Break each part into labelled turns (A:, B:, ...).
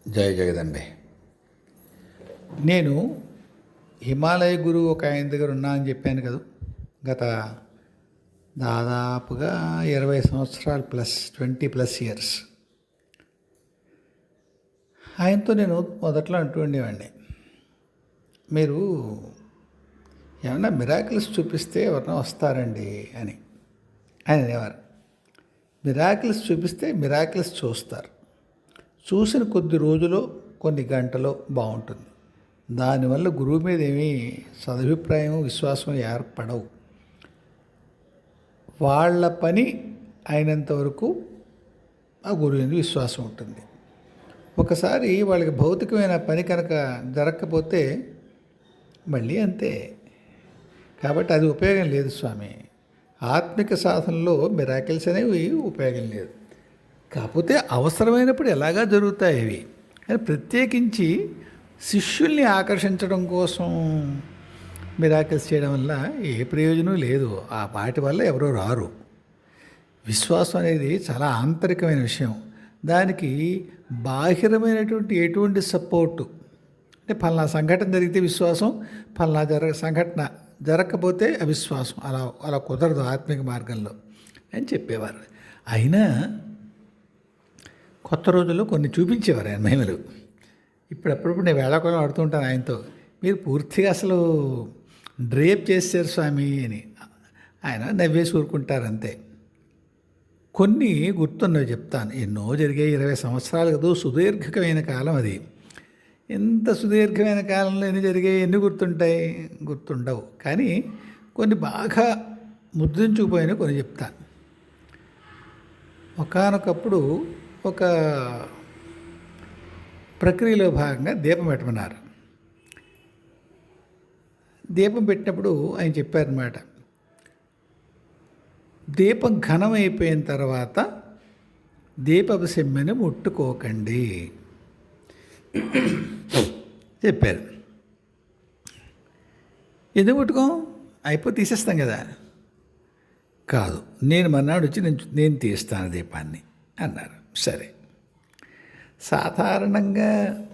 A: జయ జగదంబే. నేను హిమాలయ గురువు ఒక ఆయన దగ్గర ఉన్నా అని చెప్పాను కదా. గత దాదాపుగా 20 సంవత్సరాలు ప్లస్ 20+ ఇయర్స్ ఆయనతో నేను మొదట్లో అంటూ ఉండేవాడిని, మీరు ఏమన్నా మిరాకిల్స్ చూపిస్తే ఎవరన్నా వస్తారండి అని. ఆయన అనేవారు, మిరాకిల్స్ చూపిస్తే మిరాకిల్స్ చూస్తారు, చూసిన కొద్ది రోజులో కొన్ని గంటలో బాగుంటుంది, దానివల్ల గురువు మీద ఏమీ సదభిప్రాయం విశ్వాసం ఏర్పడవు. వాళ్ళ పని అయినంత వరకు ఆ గురువు మీద విశ్వాసం ఉంటుంది. ఒకసారి వాళ్ళకి భౌతికమైన పని కనుక జరగకపోతే మళ్ళీ అంతే. కాబట్టి అది ఉపయోగం లేదు స్వామి. ఆత్మిక సాధనలో మిరాకిల్స్ అనేవి ఉపయోగం లేదు. కాకపోతే అవసరమైనప్పుడు ఎలాగా జరుగుతాయి అవి. కానీ ప్రత్యేకించి శిష్యుల్ని ఆకర్షించడం కోసం మిరాకిల్స్ చేయడం వల్ల ఏ ప్రయోజనం లేదు. ఆ వాటి వల్ల ఎవరో రారు. విశ్వాసం అనేది చాలా ఆంతరికమైన విషయం. దానికి బాహిరమైనటువంటి ఎటువంటి సపోర్టు అంటే ఫలానా సంఘటన జరిగితే విశ్వాసం, ఫలానా సంఘటన జరగకపోతే అవిశ్వాసం, అలా అలా కుదరదు ఆత్మిక మార్గంలో అని చెప్పేవారు. అయినా కొత్త రోజుల్లో కొన్ని చూపించేవారు ఆయన మహిమలు. అప్పుడప్పుడు నేను వేళాకోళం ఆడుతుంటాను ఆయనతో, మీరు పూర్తిగా అసలు డ్రేప్ చేశారు స్వామి అని. ఆయన నవ్వేసి ఊరుకుంటారు అంతే. కొన్ని గుర్తున్నవి చెప్తాను. ఎన్నో జరిగాయి. 20 సంవత్సరాలు కదా, సుదీర్ఘమైన కాలం అది. ఎంత సుదీర్ఘమైన కాలంలో ఎన్ని జరిగాయి, ఎన్ని గుర్తుంటాయి? గుర్తుండవు. కానీ కొన్ని బాగా ముద్రించుకుపోయినా కొన్ని చెప్తాను. ఒకానొకప్పుడు ఒక ప్రక్రియలో భాగంగా దీపం పెట్టమన్నారు. దీపం పెట్టినప్పుడు ఆయన చెప్పారన్నమాట, దీపం ఘనమైపోయిన తర్వాత దీపపు సెమ్మెను ముట్టుకోకండి చెప్పారు. ఎందుకు ముట్టుకోం? అయిపోయి తీసేస్తాం కదా. కాదు, నేను మర్నాడు వచ్చి నేను తీస్తాను దీపాన్ని అన్నారు. సరే, సాధారణంగా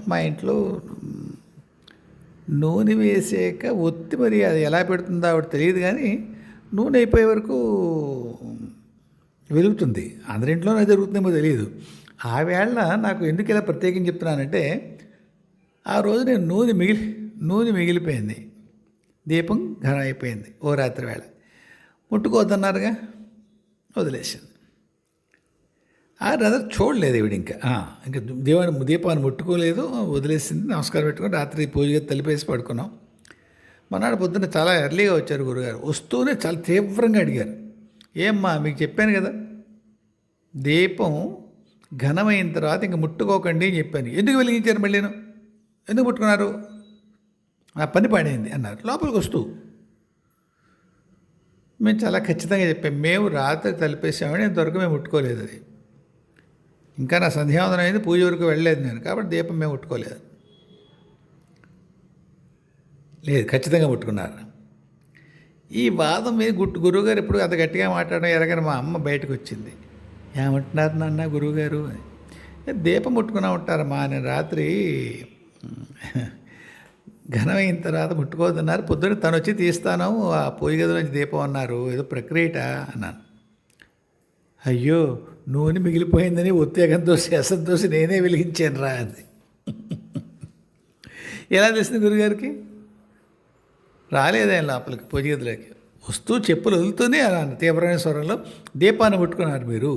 A: మా ఇంట్లో నూనె వేసాక ఒత్తి మరి అది ఎలా పెడుతుందో ఆవిడ తెలియదు, కానీ నూనె అయిపోయే వరకు వెలుగుతుంది. అందరింట్లోనే జరుగుతుందేమో తెలియదు. ఆ వేళ నాకు ఎందుకు ఇలా ప్రత్యేకించి చెప్తున్నానంటే, ఆ రోజు నేను నూనె మిగిలిపోయింది, దీపం ఘనం అయిపోయింది. ఓ రాత్రి వేళ ముట్టుకోవద్దన్నారుగా, వదిలేసింది. ఆ రాత్రి చూడలేదు ఈవిడ. ఇంకా దీపాన్ని ముట్టుకోలేదు, వదిలేసింది. నమస్కారం పెట్టుకొని రాత్రి పూజగా తలిపేసి పడుకున్నాం. మనాడు పొద్దున్న చాలా ఎర్లీగా వచ్చారు గురుగారు. వస్తూనే చాలా తీవ్రంగా అడిగారు, ఏమ్మా మీకు చెప్పాను కదా దీపం ఘనమైన తర్వాత ఇంక ముట్టుకోకండి అని చెప్పాను, ఎందుకు వెలిగించారు మళ్ళీను, ఎందుకు ముట్టుకున్నారు? ఆ పని పడింది అన్నారు లోపలికి వస్తూ. మేము చాలా ఖచ్చితంగా చెప్పాం, మేము రాత్రి తలిపేసామని ఇంతవరకు మేము ముట్టుకోలేదు. అది ఇంకా నా సంధ్యావందనం అయింది, పూజ వరకు వెళ్ళలేదు నేను, కాబట్టి దీపం మేము ముట్టుకోలేదు. లేదు, ఖచ్చితంగా ముట్టుకున్నారు. ఈ వాదం మీద గురువుగారు ఎప్పుడు అంత గట్టిగా మాట్లాడడం ఎరగని మా అమ్మ బయటకు వచ్చింది. ఏమంటున్నారు నాన్న గురువుగారు? దీపం ముట్టుకున్నా ఉంటారమ్మా, నేను రాత్రి ఘనమైన తర్వాత ముట్టుకోవద్దన్నారు, పొద్దున్న తను వచ్చి తీస్తాను ఆ పొయ్యి గది నుంచి దీపం అన్నారు, ఏదో ప్రక్రియట అన్నాను. అయ్యో, నూనె మిగిలిపోయిందని ఉత్తేగంతో అసంతో నేనే వెలిగించాను రా అది. ఎలా తెలిసింది గురుగారికి? రాలేదే లోపలికి పూజ గదిలోకి. వస్తూ చెప్పులు వదులుతూనే అలా తీవ్రమైన స్వరంలో, దీపాన్ని ముట్టుకున్నారు మీరు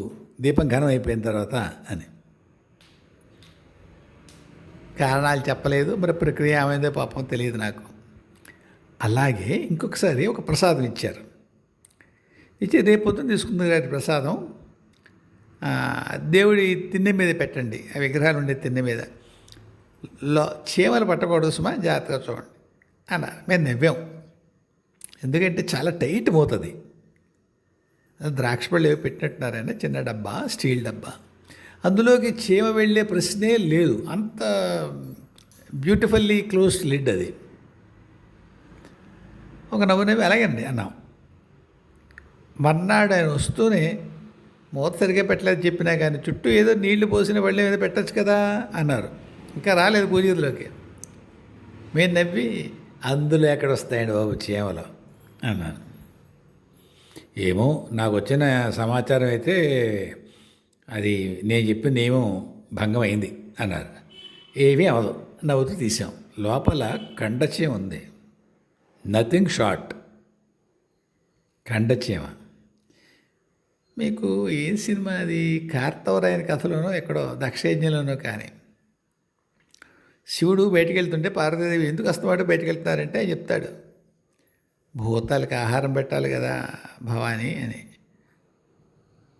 A: దీపం ఘనం అయిపోయిన తర్వాత అని. కారణాలు చెప్పలేదు, మరి ప్రక్రియ ఏమైందో పాపం తెలియదు నాకు. అలాగే ఇంకొకసారి ఒక ప్రసాదం ఇచ్చారు. రేపు పొద్దున్న తీసుకుంది గారి ప్రసాదం దేవుడి తిన్నె మీద పెట్టండి, ఆ విగ్రహాలు ఉండే తిన్నె మీద చీమలు పట్టకూడదు సుమా, జాగ్రత్తగా చూడండి అన్నారు. మేము నవ్వాం, ఎందుకంటే చాలా టైట్ మోతుంది. ద్రాక్ష పళ్ళు ఏవో పెట్టినట్టున్నారని చిన్న డబ్బా, స్టీల్ డబ్బా, అందులోకి చీమ వెళ్ళే ప్రశ్నే లేదు, అంత బ్యూటిఫుల్లీ క్లోజ్ లిడ్ అది. ఒక నవ్వు అలాగండి అన్నాం. మర్నాడు ఆయన వస్తూనే మూత సరిగ్గా పెట్టలేదు చెప్పినా కానీ చుట్టూ ఏదో నీళ్లు పోసిన వాళ్ళు ఏదో పెట్టచ్చు కదా అన్నారు. ఇంకా రాలేదు పూజగదిలోకి. మేము నవ్వి, అందులో ఎక్కడ వస్తాయండి బాబు చీమలు అన్నాను. ఏమో నాకు వచ్చిన సమాచారం అయితే అది నేను చెప్పిన నియమం భంగం అయింది అన్నారు. ఏమీ అవదు, నవ్వుతూ తీసాం. లోపల కండచీమ ఉంది, నథింగ్ షార్ట్, కండచీమ. మీకు ఏం సినిమా అది, కార్తవరాయన కథలోనో ఎక్కడో దక్షయజ్ఞలోనో కానీ శివుడు బయటికి వెళ్తుంటే పార్వతీదేవి ఎందుకు వస్తావాడు బయటికి వెళ్తున్నారంటే ఆయన చెప్తాడు, భూతాలకి ఆహారం పెట్టాలి కదా భవానీ అని.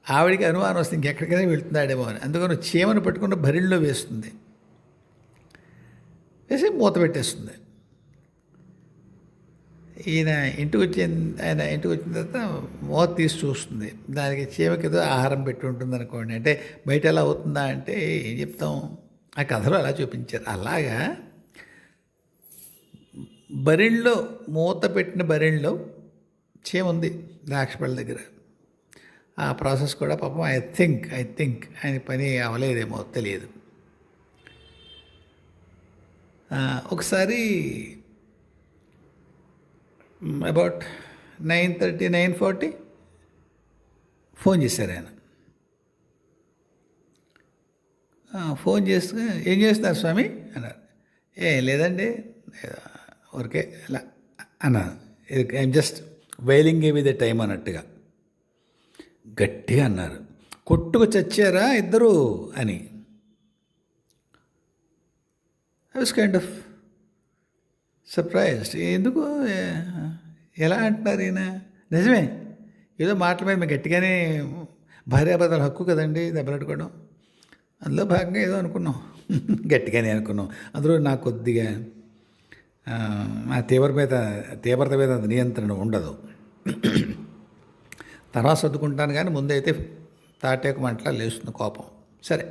A: ఆవిడికి అనుమానం వస్తుంది ఇంకెక్కడికైనా వెళ్తున్నాడేమో అని. అందుకని చీమను పట్టుకున్న భరిణిలో వేస్తుంది, వేసి మూత పెట్టేస్తుంది. ఆయన ఇంటికి వచ్చిన తర్వాత మూత తీసి చూస్తుంది. దానికి చీమకి ఏదో ఆహారం పెట్టి ఉంటుంది అనుకోండి. అంటే బయట ఎలా అవుతుందా అంటే ఏం చెప్తాం, ఆ కథలో అలా చూపించారు. అలాగా బరిణ్లో, మూత పెట్టిన బరిణ్లో చీమ ఉంది ద్రాక్షపళ్ళ దగ్గర. ఆ ప్రాసెస్ కూడా పాపం ఐ థింక్ ఆయన పని అవలేదేమో తెలియదు. ఒకసారి అబౌట్ 9:30, 9:40 ఫోన్ చేశారు ఆయన. ఫోన్ చేస్తే ఏం చేస్తున్నారు స్వామి అన్నారు. ఏం లేదండి ఊరికే ఇలా అన్నాను. I'm just wailing with the time అన్నట్టుగా. గట్టిగా అన్నారు, కొట్టుకు చచ్చారా ఇద్దరు అని. I was kind of surprised. ఎందుకు ఎలా అంటున్నారు ఈయన? నిజమే, ఏదో మాటల మీద మేము గట్టిగానే, భార్యాభర్తల హక్కు కదండి దెబ్బలాడుకోవడం, అందులో భాగంగా ఏదో అనుకున్నాం, గట్టిగానే అనుకున్నాం. అందులో నాకు కొద్దిగా ఆ తీవ్రత మీద నియంత్రణ ఉండదు. తర్వాత సర్దుకుంటాను కానీ ముందైతే తాటేకు మంటలా లేస్తుంది కోపం. సరే,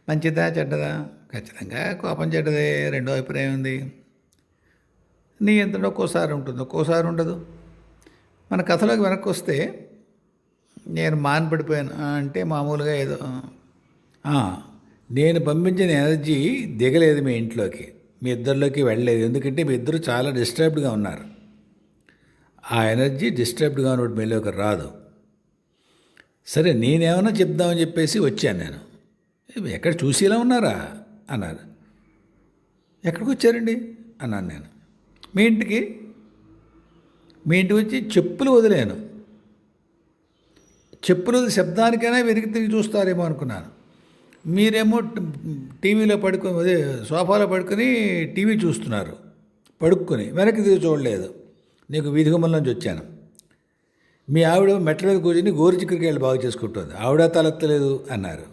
A: మంచిదా చెడ్డదా? ఖచ్చితంగా కోపం చెడ్డదే, రెండో అభిప్రాయం ఉంది. నియంత్రణ ఒక్కోసారి ఉంటుంది, ఒక్కోసారి ఉండదు. మన కథలోకి వెనక్కి వస్తే, నేను మానపడిపోయాను అంటే మామూలుగా ఏదో నేను పంపించిన ఎనర్జీ దిగలేదు మీ ఇంట్లోకి, మీ ఇద్దరిలోకి వెళ్ళలేదు. ఎందుకంటే మీ ఇద్దరు చాలా డిస్టర్బ్డ్గా ఉన్నారు. ఆ ఎనర్జీ డిస్టర్బ్డ్గా ఉన్నప్పుడు మీలోకి రాదు. సరే, నేనేమన్నా చెప్దామని చెప్పేసి వచ్చాను. నేను ఎక్కడ చూసేలా ఉన్నారా అన్నారు. ఎక్కడికి వచ్చారండి అన్నాను నేను. మీ ఇంటికి వచ్చి చెప్పులు వదిలేను. చెప్పులు శబ్దానికైనా వెనక్కి తిరిగి చూస్తారేమో అనుకున్నాను. మీరేమో టీవీలో పడుకొని, అదే సోఫాలో పడుకొని టీవీ చూస్తున్నారు, పడుక్కొని వెనక్కి తిరిగి చూడలేదు. నీకు వీధి గుమ్మల వచ్చాను. మీ ఆవిడ మెట్ల మీద కూర్చొని గోరు చిక్కుడుకాయలు బాగు చేసుకుంటుంది, ఆవిడ తలెత్తలేదు అన్నారు.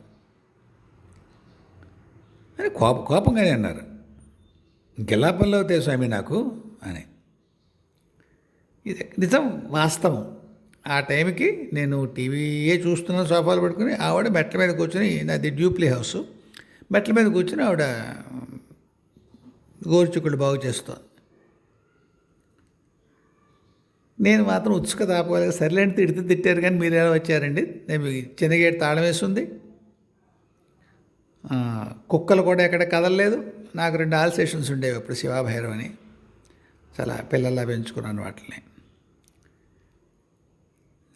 A: అని కోపంగానే అన్నారు. ఇంకెలా పనులు అవుతాయి స్వామి నాకు అని. ఇది నిజం, వాస్తవం. ఆ టైంకి నేను టీవీయే చూస్తున్నాను సోఫాలు పడుకుని, ఆవిడ మెట్ల మీద కూర్చొని, నాది డ్యూప్లీ హౌస్, మెట్ల మీద కూర్చొని ఆవిడ గోరుచిక్కుళ్ళు బాగు చేస్తాను. నేను మాత్రం ఉత్సుక తాపలేదు. సర్లేండి, తిట్టారు కానీ మీరు ఎలా వచ్చారండి? నేను చిన్న గేట్ తాళం వేస్తుంది, కుక్కలు కూడా ఎక్కడ కదలలేదు. నాకు 2 ఆల్సేషన్స్ ఉండేవి అప్పుడు, శివాభైరవ్ అని, చాలా పిల్లల్లా పెంచుకున్నాను వాటిని.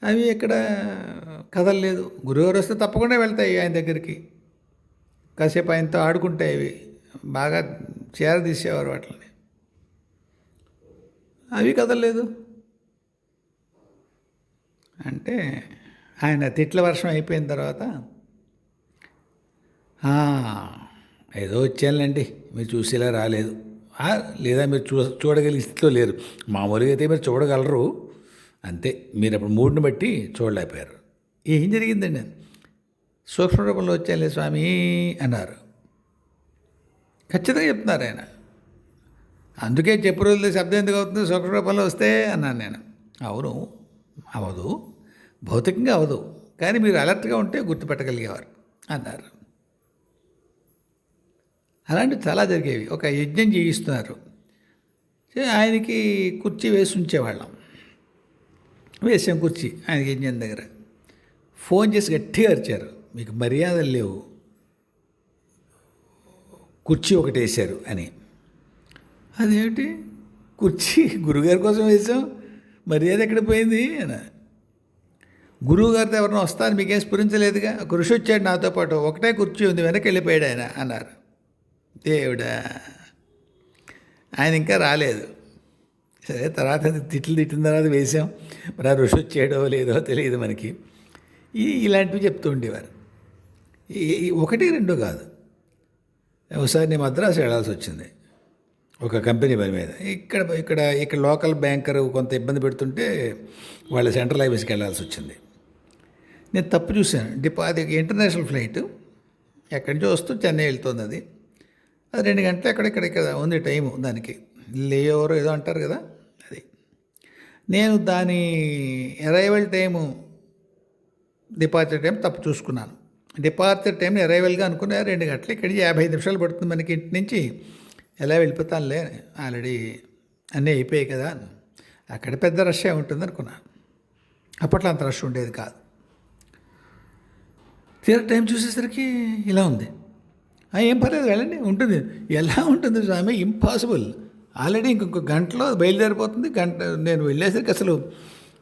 A: అవి ఎక్కడ కదలలేదు. గురువుగారు వస్తే తప్పకుండా వెళ్తాయి ఆయన దగ్గరికి, కాసేపు ఆయనతో ఆడుకుంటాయి. అవి బాగా చేరదీసేవారు వాటిని, అవి కదలలేదు. అంటే ఆయన తిట్ల వర్షం అయిపోయిన తర్వాత, ఏదో వచ్చానులేండి, మీరు చూసేలా రాలేదు, లేదా మీరు చూడగలిగే స్థితిలో లేరు. మామూలుగా అయితే మీరు చూడగలరు, అంతే. మీరు అప్పుడు మూడ్ని బట్టి చూడలేకపోయారు. ఏం జరిగిందండి? సూక్ష్మ రూపంలో వచ్చానులే స్వామి అన్నారు. ఖచ్చితంగా చెప్తున్నారు ఆయన. అందుకే చెప్పు రోజులు శబ్దం ఎందుకు అవుతుంది సూక్ష్మ రూపంలో వస్తే అన్నాను నేను. అవును, అవదు, భౌతికంగా అవదు, కానీ మీరు అలర్ట్గా ఉంటే గుర్తుపెట్టగలిగేవారు అన్నారు. అలాంటివి చాలా జరిగేవి. ఒక యజ్ఞం చేయిస్తున్నారు, ఆయనకి కుర్చీ వేసి ఉంచేవాళ్ళం. వేసాం కుర్చీ ఆయనకి యజ్ఞం దగ్గర. ఫోన్ చేసి గట్టిగా అరిచారు, మీకు మర్యాదలు లేవు, కుర్చీ ఒకటి వేశారు అని. అదేమిటి కుర్చీ గురుగారి కోసం వేసాం, మర్యాద ఎక్కడ పోయింది అని. గురువుగారితో ఎవరైనా వస్తారు మీకేం స్ఫురించలేదుగా, ఒక ఋషి వచ్చాడు నాతో పాటు, ఒకటే కుర్చీ ఉంది, వెనక్కి వెళ్ళిపోయాడు ఆయన అన్నారు. దేవుడా, ఆయన ఇంకా రాలేదు. సరే, తర్వాత తిట్టిన తర్వాత వేసాం, మరి ఆ ఋషి వచ్చాడో లేదో తెలియదు మనకి. ఇలాంటివి చెప్తూ ఉండేవారు. ఒకటి రెండు కాదు. ఒకసారి నేను మద్రాసు వెళ్ళాల్సి వచ్చింది ఒక కంపెనీ పని మీద. ఇక్కడ లోకల్ బ్యాంకర్ కొంత ఇబ్బంది పెడుతుంటే వాళ్ళ సెంట్రల్ ఆఫీస్కి వెళ్ళాల్సి వచ్చింది. నేను తప్పు చూశాను. అది ఇంటర్నేషనల్ ఫ్లైట్, ఎక్కడి నుంచి వస్తూ చెన్నై వెళ్తుంది. అది 2 గంటలు ఇక్కడ ఉంది టైము దానికి, లేఓవర్ ఏదో అంటారు కదా అది. నేను దాని అరైవల్ టైము, డిపార్చర్ టైం తప్పు చూసుకున్నాను. డిపార్చర్ టైంని అరైవల్గా అనుకున్నా 2 గంటలు, ఇక్కడికి 55 నిమిషాలు పడుతుంది మనకి ఇంటి నుంచి. ఎలా వెళ్ళిపోతానులే, ఆల్రెడీ అన్నీ అయిపోయాయి కదా, అక్కడ పెద్ద రష్ ఉంటుంది అనుకున్నా. అప్పట్లో అంత రష్ ఉండేది కాదు. తీరా టైం చూసేసరికి ఇలా ఉంది. ఏం పర్లేదు వెళ్ళండి, ఉంటుంది. ఎలా ఉంటుంది స్వామి, ఇంపాసిబుల్. ఆల్రెడీ ఇంకొక గంటలో బయలుదేరిపోతుంది. నేను వెళ్ళేసరికి అసలు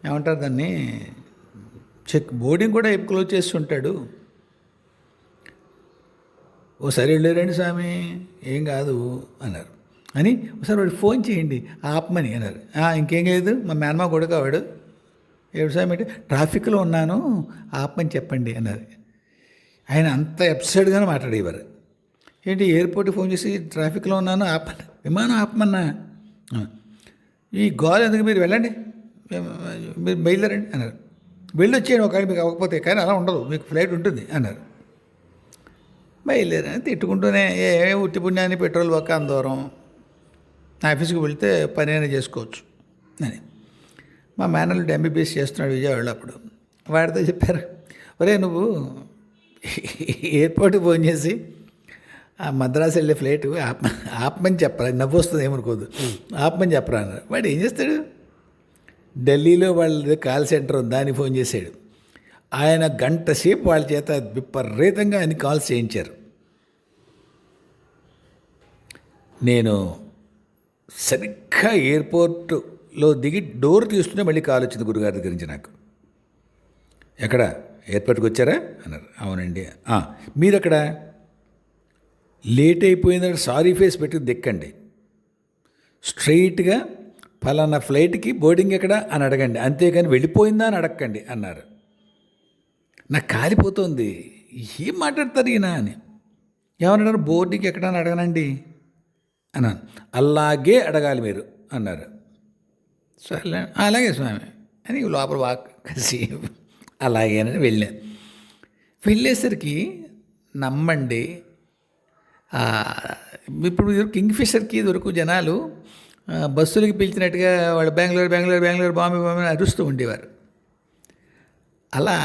A: ఏమంటారు దాన్ని, బోర్డింగ్ కూడా క్లోజ్ చేసి ఉంటాడు. ఓసారి వెళ్ళారండి స్వామి, ఏం కాదు అన్నారు. అని ఒకసారి వాడు ఫోన్ చేయండి ఆపమని అన్నారు. ఇంకేం లేదు, మా మేనమా కొడుకు వాడు. ఏడు స్వామి అంటే, ట్రాఫిక్లో ఉన్నాను ఆపమని చెప్పండి అన్నారు. ఆయన అంత ఎపిసోడ్గానే మాట్లాడేవారు. ఏంటి ఎయిర్పోర్ట్కి ఫోన్ చేసి ట్రాఫిక్లో ఉన్నాను ఆపమన్నా, విమానం ఆపమన్నా, ఈ గోల్ ఎందుకు, మీరు వెళ్ళండి, మీరు బయలుదేరండి అన్నారు. వెళ్ళొచ్చేయండి ఒకవేళ మీకు అవ్వకపోతే, కానీ అలా ఉండదు, మీకు ఫ్లైట్ ఉంటుంది అన్నారు. బయలుదేరని తిట్టుకుంటూనే, ఉట్టి పుణ్యాన్ని పెట్రోల్ పక్క అందూరం, ఆఫీస్కి వెళ్తే పని అయినా చేసుకోవచ్చు అని. మా మేనల్లుడు ఎంబీబీఎస్ చేస్తున్నాడు విజయవాడలో. అప్పుడు వాడితో చెప్పారు, ఒరే నువ్వు ఎయిర్పోర్ట్కి ఫోన్ చేసి ఆ మద్రాసు వెళ్ళే ఫ్లైట్ ఆపమని చెప్పరా, నవ్వు వస్తుంది ఏమనుకోదు, ఆపమని చెప్పరా అన్నారు. వాడు ఏం చేస్తాడు, ఢిల్లీలో వాళ్ళది కాల్ సెంటర్ ఉంది, దానికి ఫోన్ చేశాడు. ఆయన గంట సేపు వాళ్ళ చేత విపరీతంగా ఆయన కాల్స్ చేయించారు. నేను సరిగ్గా ఎయిర్పోర్ట్లో దిగి డోర్ తీస్తుంటే మళ్ళీ కాల్ వచ్చింది గురుగారి దగ్గర నుంచి నాకు. ఎక్కడ, ఎయిర్పోర్ట్కి వచ్చారా అన్నారు. అవునండి. మీరు అక్కడ లేట్ అయిపోయిందంటే సారీ ఫేస్ పెట్టి దిక్కండి, స్ట్రైట్గా ఫలానా ఫ్లైట్కి బోర్డింగ్ ఎక్కడ అని అడగండి, అంతేగాని వెళ్ళిపోయిందా అని అడగండి అన్నారు. నాకు కాలిపోతుంది, ఏం మాట్లాడతారు ఈయన అని. ఏమన్నారు, బోర్డింగ్ ఎక్కడ అని అడగనండి అన్నాను. అలాగే అడగాలి మీరు అన్నారు. సరే అలాగే స్వామి అని లోపల కసి అలాగేనని వెళ్ళాను. వెళ్ళేసరికి నమ్మండి, ఇప్పుడు కింగ్ఫిషర్కి దొరకు జనాలు బస్సులకి పిలిచినట్టుగా వాళ్ళు బెంగళూరు బాంబే అరుస్తూ ఉండేవారు. అలా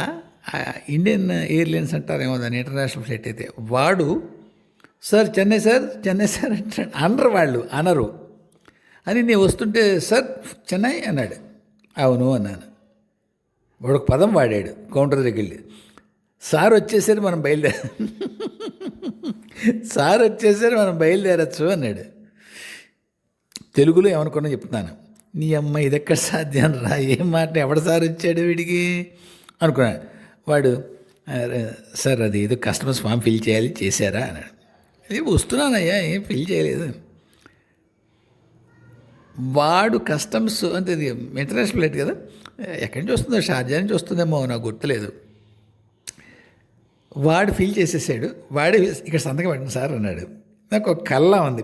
A: ఇండియన్ ఎయిర్లైన్స్ అంటారేమో దాన్ని, ఇంటర్నేషనల్ ఫ్లైట్ అయితే, వాడు సార్ చెన్నై సార్ అంటాడు. అనరు వాళ్ళు, అనరు అని నేను వస్తుంటే సార్ చెన్నై అన్నాడు. అవును అన్నాను. వాడు ఒక పదం వాడాడు కౌంటర్ దగ్గరికి వెళ్ళి, సార్ వచ్చేసరి మనం బయలుదేరచ్చు అన్నాడు. తెలుగులో ఏమనుకున్నా చెప్తున్నాను, నీ అమ్మ ఇది ఎక్కడ సాధ్యం రా, ఏం మాట, ఎవడ సార్ వచ్చాడు వీడికి అనుకున్నాడు. వాడు సార్ అది ఏదో కస్టమర్స్ ఫామ్ ఫిల్ చేయాలి, చేశారా అన్నాడు. అది వస్తున్నానయ్యా, ఏం ఫిల్ చేయలేదు. వాడు కస్టమ్స్ అంటే ఇది ఇంటర్నేషనల్ ఫ్లైట్ కదా, ఎక్కడి నుంచి వస్తుందో, షార్జా నుంచి వస్తుందేమో నాకు గుర్తులేదు. వాడు ఫిల్ చేసేసాడు. వాడే ఇక్కడ సంతకం పెట్టండి సార్ అన్నాడు. నాకు ఒక కల్లా ఉంది,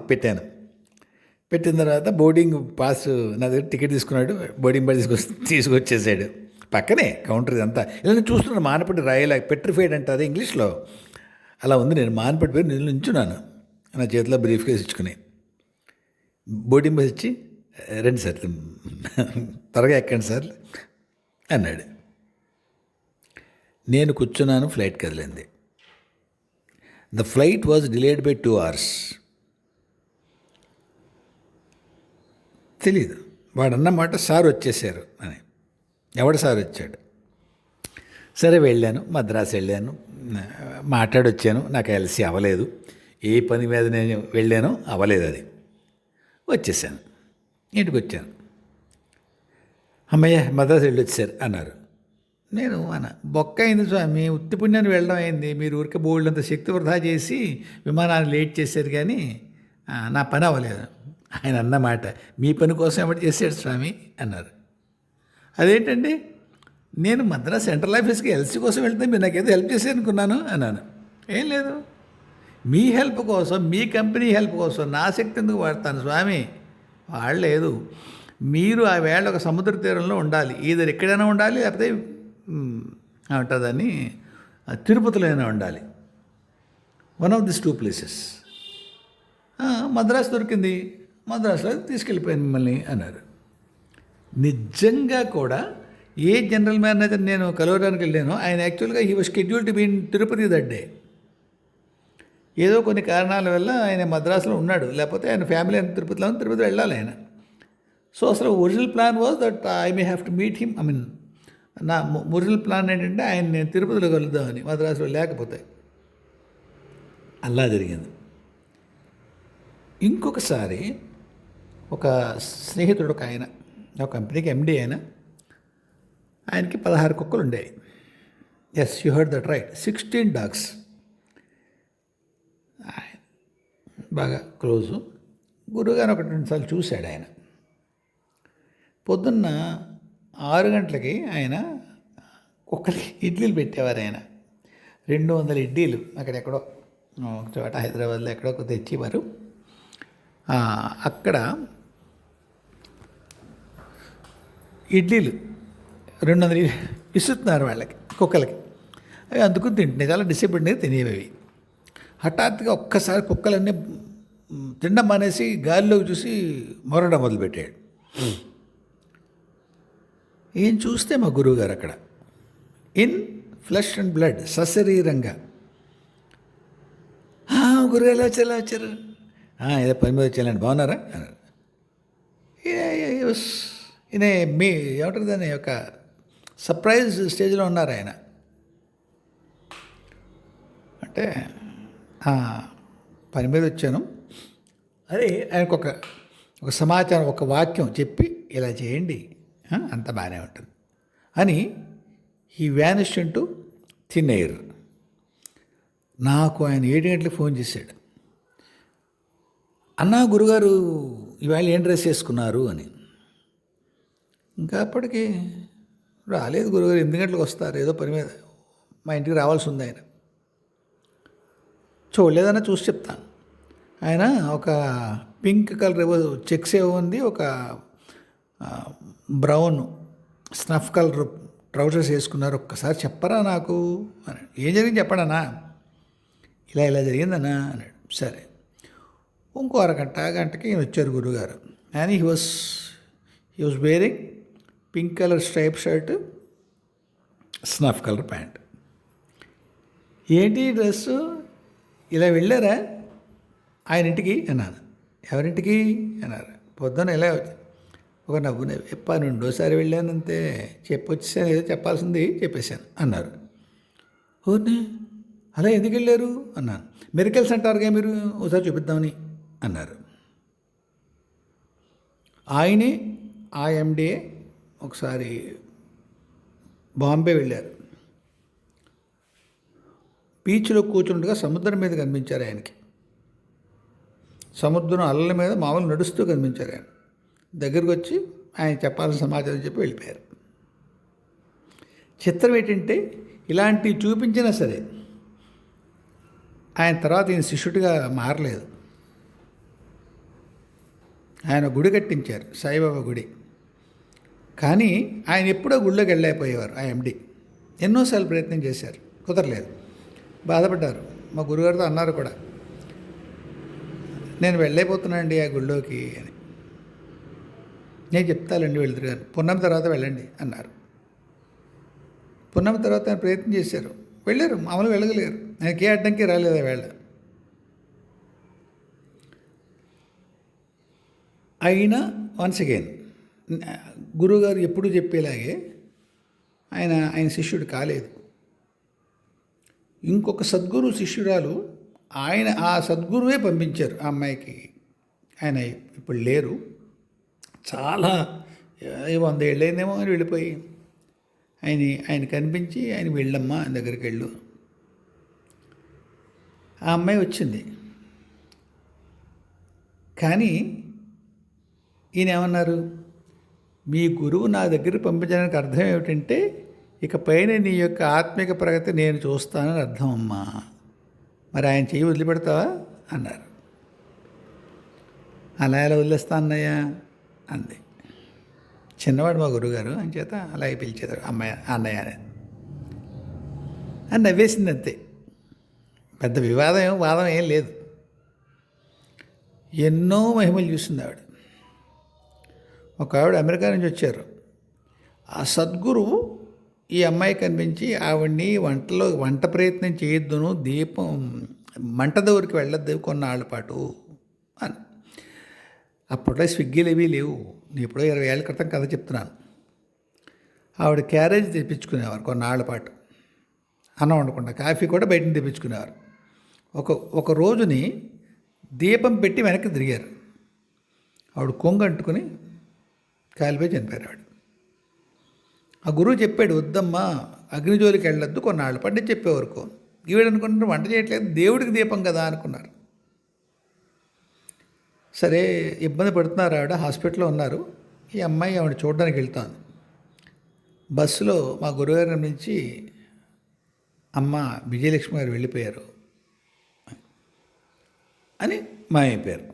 A: పెట్టిన తర్వాత బోర్డింగ్ పాస్ నా దగ్గర టికెట్ తీసుకున్నాడు, బోర్డింగ్ పాస్ తీసుకొచ్చేసాడు. పక్కనే కౌంటర్ ఇదంతా. ఇలా నేను చూస్తున్నాను, మానపట్టి రాయలే, పెట్రిఫైడ్ అంటారు ఇంగ్లీష్లో, అలా ఉంది. నేను మానపట్టి పేరు నేను నిల్చున్నాను, నా చేతిలో బ్రీఫ్ కేసు ఇచ్చుకుని. బోర్డింగ్ బస్ ఇచ్చి, రండి సార్ త్వరగా ఎక్కండి సార్ అన్నాడు. నేను కూర్చున్నాను, ఫ్లైట్ కదిలింది. The flight was delayed by 2 hours. తెలీదు, వాడన్నమాట సార్ వచ్చేసారు అని. ఎవడు సార్ వచ్చాడు? సరే వెళ్ళాను, మద్రాసు వెళ్ళాను, మాట్లాడొచ్చాను. నాకు ఎల్సీ అవ్వలేదు. ఏ పని మీద నేను వెళ్ళానో అవ్వలేదు అది. వచ్చేసాను, ఇంటికి వచ్చాను. అమ్మయ్య మద్రాసు వెళ్ళొచ్చారు అన్నారు. నేను బొక్క అయింది స్వామి, ఉత్తి పుణ్యాన్ని వెళ్ళడం అయింది, మీరు ఊరికే బోల్డంత శక్తి వృధా చేసి విమానాన్ని లేట్ చేశారు కానీ నా పని అవ్వలేదు. ఆయన అన్నమాట, మీ పని కోసం ఎవరు చేశాడు స్వామి అన్నారు. అదేంటండి, నేను మద్రాస్ సెంట్రల్ ఆఫీస్కి ఎల్సీ కోసం వెళ్తే మీరు నాకేదో హెల్ప్ చేశారు అనుకున్నాను అన్నాను. ఏం లేదు, మీ హెల్ప్ కోసం, మీ కంపెనీ హెల్ప్ కోసం నా శక్తి ఎందుకు వాడతాను స్వామి? వాడలేదు. మీరు ఆ వేళ ఒక సముద్ర తీరంలో ఉండాలి, ఈధర్ ఎక్కడైనా ఉండాలి, లేకపోతే ఉంటుందని తిరుపతిలోనే ఉండాలి. One of this 2 places. Madras దొరికింది, మద్రాసులో తీసుకెళ్ళిపోయాను మిమ్మల్ని అన్నారు. నిజంగా కూడా ఏ జనరల్ మేనేజర్ నేను కలవడానికి వెళ్ళానో ఆయన యాక్చువల్గా he was schedule to be in Tirupati that day. ఏదో కొన్ని కారణాల వల్ల ఆయన మద్రాసులో ఉన్నాడు, లేకపోతే ఆయన ఫ్యామిలీ ఆయన తిరుపతి వెళ్ళాలి ఆయన. సో అసలు original plan was that I may have to meet him. నా ఒరిజినల్ ప్లాన్ ఏంటంటే ఆయన నేను తిరుపతిలో కలుద్దామని, మద్రాసులో లేకపోతే. అలా జరిగింది. ఇంకొకసారి ఒక స్నేహితుడు, ఒక ఆయన, ఒక కంపెనీకి ఎండి ఆయన, ఆయనకి 16 కుక్కలు ఉండేవి. Yes, you heard that right, 16 dogs. బాగా క్లోజు. గురువుగారు 1-2 సార్లు చూశాడు ఆయన. పొద్దున్న 6 గంటలకి ఆయన కుక్కలకి ఇడ్లీలు పెట్టేవారు ఆయన. 200 ఇడ్లీలు అక్కడెక్కడో ఒక చోట హైదరాబాద్లో ఎక్కడో తెచ్చేవారు. అక్కడ ఇడ్లీలు 200 ఇస్తున్నారు వాళ్ళకి, కుక్కలకి. అవి అందుకుని తింటున్నాయి, చాలా డిసిప్లిన్గా తినేవి. హఠాత్తుగా ఒక్కసారి కుక్కలన్నీ తినడం మానేసి గాలిలోకి చూసి మొరడం మొదలుపెట్టాడు. ఈయన చూస్తే మా గురువుగారు అక్కడ ఇన్ ఫ్లెష్ అండ్ బ్లడ్, సశరీరంగా. గురువు ఎలా వచ్చారు? ఏదో పని మీద వచ్చానండి, బాగున్నారా అన్నారు. ఈయన మీ ఏమంటారు దాన్ని, ఒక సర్ప్రైజ్ స్టేజ్లో ఉన్నారు ఆయన. అంటే పని మీద వచ్చాను, అదే ఆయనకు ఒక సమాచారం, ఒక వాక్యం చెప్పి ఇలా చేయండి, అంత బాగానే ఉంటుంది అని ఈ వ్యానిష్ ఇంటూ థిన్ ఎయిర్. నాకు ఆయన 7 గంటలకు ఫోన్ చేశాడు. అన్నా గురుగారు ఇవాళ ఏం డ్రెస్ వేసుకున్నారు అని. ఇంకా అప్పటికి రాలేదు గురుగారు, 8 గంటలకు వస్తారు, ఏదో పని మీద మా ఇంటికి రావాల్సి ఉంది ఆయన. చూడలేదన్నా చూసి చెప్తాను. ఆయన ఒక పింక్ కలర్ ఏవో చెక్స్ ఏవో ఉంది, ఒక బ్రౌన్ స్నఫ్ కలర్ ట్రౌజర్స్ వేసుకున్నారు, ఒక్కసారి చెప్పరా నాకు అన్నాడు. ఏం జరిగింది చెప్పడానా? ఇలా జరిగిందన్నా అన్నాడు. సరే, ఇంకో గంటకి వచ్చారు గురువుగారు. And he was wearing pink colour stripe shirt, snuff colour pant. ఏంటి డ్రెస్సు, ఇలా వెళ్ళారా ఆయన ఇంటికి అన్నాను. ఎవరింటికి అన్నారు. పొద్దున్న ఇలా ఒక నవ్వు చెప్పాను, 2సారి వెళ్ళానంతే, చెప్పొచ్చేసాను, ఏదో చెప్పాల్సింది చెప్పేశాను అన్నారు. ఓర్ని అలా ఎందుకు వెళ్ళారు అన్నాను. మెరికల్స్ అంటారుగా మీరు, ఒకసారి చూపిద్దామని అన్నారు. ఆయనే ఆ ఎండిఏ ఒకసారి బాంబే వెళ్ళారు. బీచ్లో కూర్చున్నట్టుగా సముద్రం మీద కనిపించారు ఆయనకి. సముద్రం అలల మీద మామూలు నడుస్తూ కనిపించారు ఆయన. దగ్గరికి వచ్చి ఆయన చెప్పాల్సిన సమాచారం చెప్పి వెళ్ళిపోయారు. చిత్రం ఏంటంటే, ఇలాంటివి చూపించినా సరే ఆయన తర్వాత ఈయన శిష్యుడిగా మారలేదు. ఆయన గుడి కట్టించారు, సాయిబాబా గుడి. కానీ ఆయన ఎప్పుడో గుళ్ళోకి వెళ్ళలేకపోయేవారు. ఆ ఎండి ఎన్నోసార్లు ప్రయత్నం చేశారు, కుదరలేదు, బాధపడ్డారు. మా గురుగారితో అన్నారు కూడా, నేను వెళ్ళైపోతున్నానండి ఆ గుళ్ళోకి అని. నేను చెప్తానండి వెళ్తారు గారు, పున్నమి తర్వాత వెళ్ళండి అన్నారు. పున్నమి తర్వాత ఆయన ప్రయత్నం చేశారు, వెళ్ళారు, మామూలుగా వెళ్ళగలిగారు. ఆయనకి ఏ అడ్డంకి రాలేదు ఆ వేళ. అయినా వన్స్ అగైన్ గురువుగారు ఎప్పుడు చెప్పేలాగే ఆయన శిష్యుడు కాలేదు. ఇంకొక సద్గురు శిష్యురాలు ఆయన ఆ సద్గురువే పంపించారు ఆ అమ్మాయికి. ఆయన ఇప్పుడు లేరు, చాలా 100 ఏళ్ళైందేమో అని వెళ్ళిపోయి. ఆయన కనిపించి ఆయన వెళ్ళమ్మా ఆయన దగ్గరికి వెళ్ళు. ఆ అమ్మాయి వచ్చింది. కానీ ఈయన ఏమన్నారు, మీ గురువు నా దగ్గర పంపించడానికి అర్థం ఏమిటంటే ఇక పైన నీ యొక్క ఆత్మిక ప్రగతి నేను చూస్తానని అర్థం అమ్మా, మరి ఆయన చెయ్యి వదిలిపెడతావా అన్నారు. అలా ఎలా వదిలేస్తా అన్నయ్య అంది. చిన్నవాడు మా గురువుగారు అని చేత అలాగే పిలిచేదాడు అమ్మాయి అన్నయ్య అని నవ్వేసింది అంతే. పెద్ద వాదం ఏం లేదు. ఎన్నో మహిమలు చూసింది ఆవిడ. ఒక ఆవిడ అమెరికా నుంచి వచ్చారు. ఆ సద్గురువు ఈ అమ్మాయి కనిపించి ఆవిడ్ని వంట ప్రయత్నం చేయొద్దును, దీపం మంట దగ్గరికి వెళ్ళొద్దు కొన్నాళ్ళ పాటు అని. అప్పట్లో స్విగ్గీలు ఏవీ లేవు, నేను ఎప్పుడో 20 ఏళ్ళ క్రితం కథ చెప్తున్నాను. ఆవిడ క్యారేజ్ తెప్పించుకునేవారు కొన్నాళ్ళ పాటు, అన్నం వండకుండా. కాఫీ కూడా బయట నుంచి తెప్పించుకునేవారు. ఒక రోజుని దీపం పెట్టి వెనక్కి తిరిగారు. ఆవిడ కొంగు అంటుకుని కాలిపోయి చనిపోయారు ఆవిడ. ఆ గురువు చెప్పాడు, వద్దమ్మా అగ్నిజోలికి వెళ్ళొద్దు కొన్నాళ్ళు పట్టి చెప్పేవరకు. ఈవిడ అనుకుంటున్నారు వంట చేయట్లేదు, దేవుడికి దీపం కదా అనుకున్నారు. సరే ఇబ్బంది పడుతున్నారు ఆవిడ, హాస్పిటల్లో ఉన్నారు. ఈ అమ్మాయి ఆవిడ చూడడానికి వెళ్తాను. బస్సులో మా గురువుగారి నుంచి అమ్మ విజయలక్ష్మి గారు వెళ్ళిపోయారు అని మాయమైపోయారు.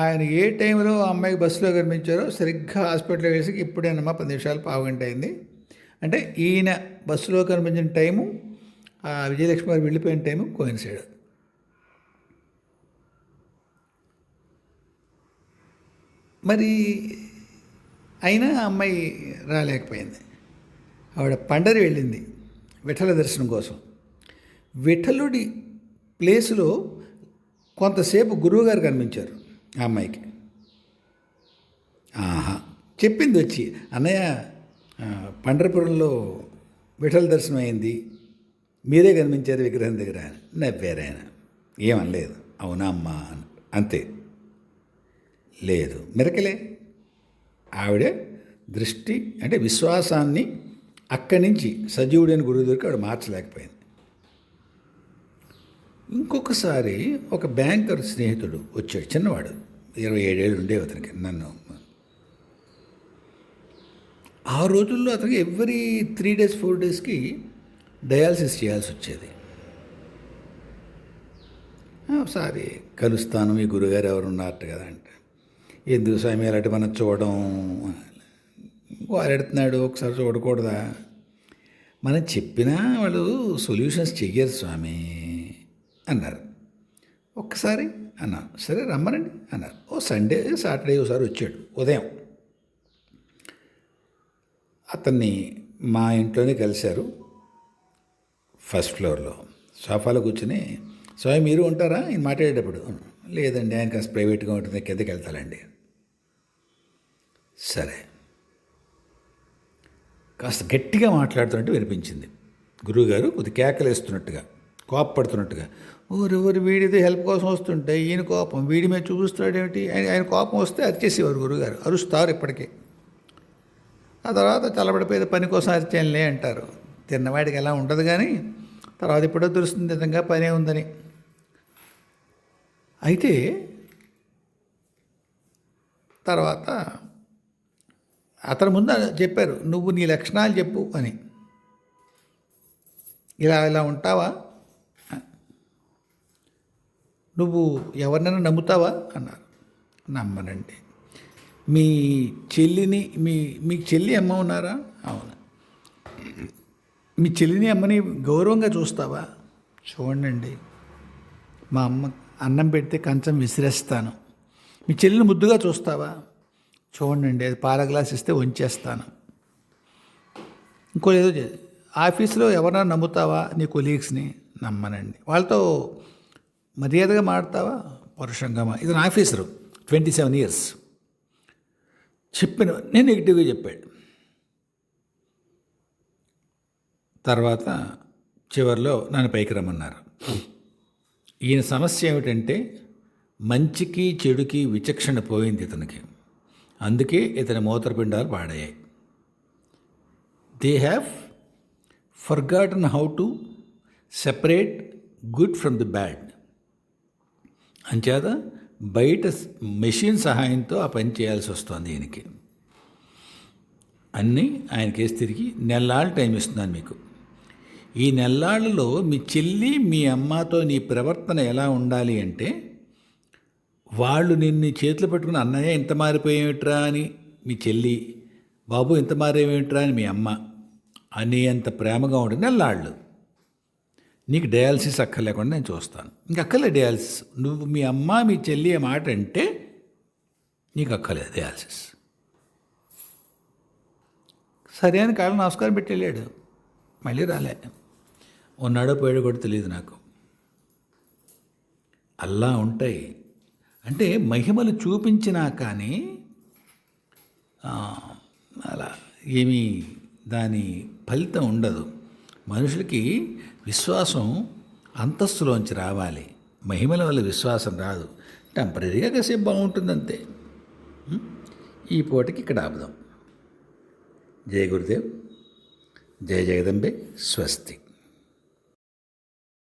A: ఆయన ఏ టైంలో ఆ అమ్మాయికి బస్సులో కనిపించారో సరిగ్గా హాస్పిటల్లో వేసి ఇప్పుడేనమ్మా 10 నిమిషాలు పావుగంట అయింది అంటే ఈయన బస్సులో కనిపించిన టైము ఆ విజయలక్ష్మి గారు వెళ్ళిపోయిన టైము కోయిన్సైడ్. మరి అయినా అమ్మాయి రాలేకపోయింది. ఆవిడ పండరి వెళ్ళింది విఠల దర్శనం కోసం. విఠలుడి ప్లేసులో కొంతసేపు గురువుగారు కనిపించారు ఆ అమ్మాయికి. చెప్పింది వచ్చి, అన్నయ్య పండరపురంలో విఠల దర్శనం అయింది, మీరే కనిపించారు విగ్రహం దగ్గర. నవ్వారు ఆయన, ఏమనలేదు. అవునా అమ్మా అంతే. లేదు మిరకలే. ఆవిడ దృష్టి అంటే విశ్వాసాన్ని అక్కడి నుంచి సజీవుడైన గురువు దగ్గరికి ఆవిడ మార్చలేకపోయింది. ఇంకొకసారి ఒక బ్యాంకర్ స్నేహితుడు వచ్చాడు, చిన్నవాడు, 27 ఏళ్ళు ఉండేవి అతనికి. నన్ను ఆ రోజుల్లో అతనికి ఎవ్రీ 3 days 4 daysకి డయాలసిస్ చేయాల్సి వచ్చేది. ఒకసారి కలుస్తాను, మీ గురుగారు ఎవరు ఉన్నారట కదా అంటే, ఎందుకు స్వామి అలాంటి మనం చూడడం, వారెడుతున్నాడు ఒకసారి చూడకూడదా, మనం చెప్పినా వాళ్ళు సొల్యూషన్స్ చెయ్యరు స్వామి అన్నారు. ఒక్కసారి అన్నాను, సరే రమ్మనండి అన్నారు. సాటర్డే ఒకసారి వచ్చాడు ఉదయం. అతన్ని మా ఇంట్లోనే కలిశారు. ఫస్ట్ ఫ్లోర్లో సోఫాలో కూర్చొని, స్వామి మీరు ఉంటారా ఈయన మాట్లాడేటప్పుడు? లేదండి, ఆయన కాస్త ప్రైవేట్గా ఉంటుంది, కిందకి వెళ్తానండి. సరే, కాస్త గట్టిగా మాట్లాడుతున్నట్టు వినిపించింది. గురువుగారు కొద్ది కేకలేస్తున్నట్టుగా, కోపపడుతున్నట్టుగా. ఊరు వీడిది హెల్ప్ కోసం వస్తుంటే ఈయన కోపం వీడి మీద చూపిస్తాడేమిటి. ఆయన కోపం వస్తే అరిచేసేవారు గురువుగారు, అరుస్తారు ఇప్పటికీ. ఆ తర్వాత చల్లబడిపోయేది, పని కోసం అరిచేయంలే అంటారు. తిన్నవాడికి ఎలా ఉండదు, కానీ తర్వాత ఎప్పుడో తెలుస్తుంది నిజంగా పనే ఉందని. అయితే తర్వాత అతని ముందు చెప్పారు, నువ్వు నీ లక్షణాలు చెప్పు అని. ఇలా ఉంటావా, నువ్వు ఎవరినైనా నమ్ముతావా అన్నారు. నమ్మనండి. మీ చెల్లిని మీకు చెల్లి అమ్మ ఉన్నారా? అవును. మీ చెల్లిని అమ్మని గౌరవంగా చూస్తావా? చూడండి, మా అమ్మ అన్నం పెడితే కంచం విసిరేస్తాను. మీ చెల్లిని ముద్దుగా చూస్తావా? చూడండి, అది పాల గ్లాస్ ఇస్తే వంచేస్తాను. ఇంకో ఏదో ఆఫీస్లో ఎవరైనా నమ్ముతావా? నీ కొలీగ్స్ని? నమ్మనండి. వాళ్ళతో మర్యాదగా మాడతావా? పరుషంగా ఇది నా ఆఫీసరు, 27 years. నేను నెగిటివ్గా చెప్పాడు. తర్వాత చివరిలో నన్ను పైకి రమ్మన్నారు. ఈయన సమస్య ఏమిటంటే మంచికి చెడుకి విచక్షణ పోయింది ఇతనికి. అందుకే ఇతని మూత్రపిండాలు పాడయ్యాయి. They have forgotten how to separate good from the bad. అంచేత బయట మెషిన్ సహాయంతో ఆ పని చేయాల్సి వస్తుంది ఈయనకి. అన్నీ ఆయన కేసు తిరిగి నెల్లాళ్ళు టైం ఇస్తున్నాను మీకు. ఈ నెల్లాళ్ళలో మీ చెల్లి మీ అమ్మతో నీ ప్రవర్తన ఎలా ఉండాలి అంటే, వాళ్ళు నిన్ను చేతులు పెట్టుకుని అన్నయ్య ఇంత మారిపోయేమిట్రా అని మీ చెల్లి, బాబు ఇంత మారేమిట్రా అని మీ అమ్మ అనేంత ప్రేమగా ఉంటుంది నెల్లాళ్ళు. నీకు డయాలసిస్ అక్కర్లేకుండా నేను చూస్తాను. ఇంక అక్కర్లే డయాలసిస్. నువ్వు మీ అమ్మ మీ చెల్లి ఏ మాట అంటే నీకు అక్కర్లేదు డయాలసిస్. సరే అని కాళ్ళు నమస్కారం పెట్టి వెళ్ళాడు. మళ్ళీ రాలే. ఉన్నాడో పోయాడో కూడా తెలియదు నాకు. అలా ఉంటాయి. అంటే మహిమలు చూపించినా కానీ అలా ఏమీ దాని ఫలితం ఉండదు. మనుషులకి విశ్వాసం అంతస్తులోంచి రావాలి. మహిమల వల్ల విశ్వాసం రాదు. టెంపరీగా కాసేపు బాగుంటుంది అంతే. ఈ పూటకి ఇక్కడ ఆపుదాం. జయ గురుదేవ్, జయ జగదంబే, స్వస్తి.